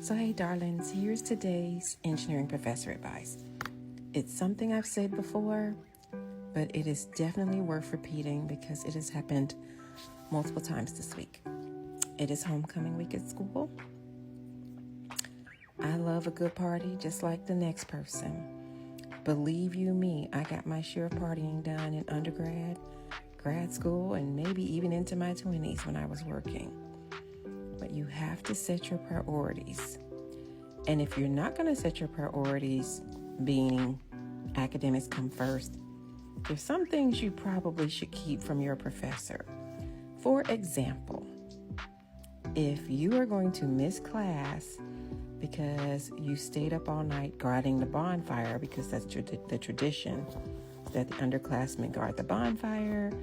So hey darlings, here's today's engineering professor advice. It's something I've said before, but it is definitely worth repeating because it has happened multiple times this week. It is homecoming week at school. I love a good party just like the next person. Believe you me, I got my share of partying done in undergrad, grad school, and maybe even into my 20s when I was working. But you have to set your priorities. And if you're not going to set your priorities, being academics come first, there's some things you probably should keep from your professor. For example, if you are going to miss class because you stayed up all night guarding the bonfire, because that's the tradition that the underclassmen guard the bonfire,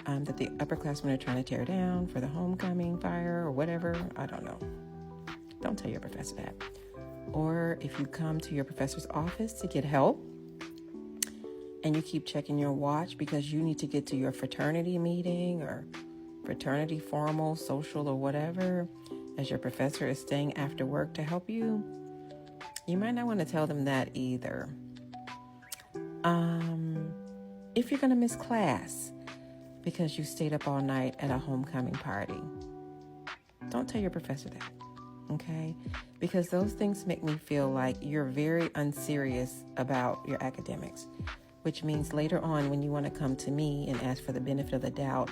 that the upperclassmen are trying to tear down for the homecoming fire or whatever. I don't know. Don't tell your professor that. Or if you come to your professor's office to get help and you keep checking your watch because you need to get to your fraternity meeting or fraternity formal, social, or whatever, as your professor is staying after work to help you, you might not want to tell them that either. If you're going to miss class because you stayed up all night at a homecoming party, don't tell your professor that, okay? Because those things make me feel like you're very unserious about your academics, which means later on when you want to come to me and ask for the benefit of the doubt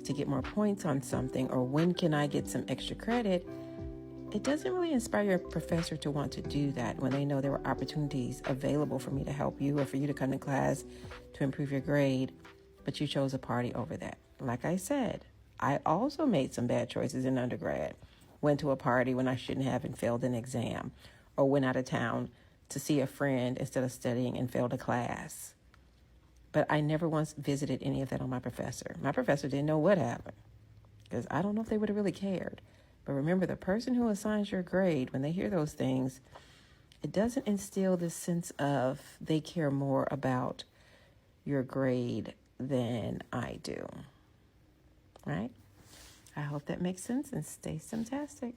to get more points on something, or when can I get some extra credit, it doesn't really inspire your professor to want to do that when they know there were opportunities available for me to help you or for you to come to class to improve your grade, but you chose a party over that. Like I said, I also made some bad choices in undergrad. Went to a party when I shouldn't have and failed an exam, or went out of town to see a friend instead of studying and failed a class. But I never once visited any of that on my professor. My professor didn't know what happened because I don't know if they would have really cared. But remember, the person who assigns your grade, when they hear those things, it doesn't instill this sense of they care more about your grade than I do. Right? I hope that makes sense, and stay fantastic.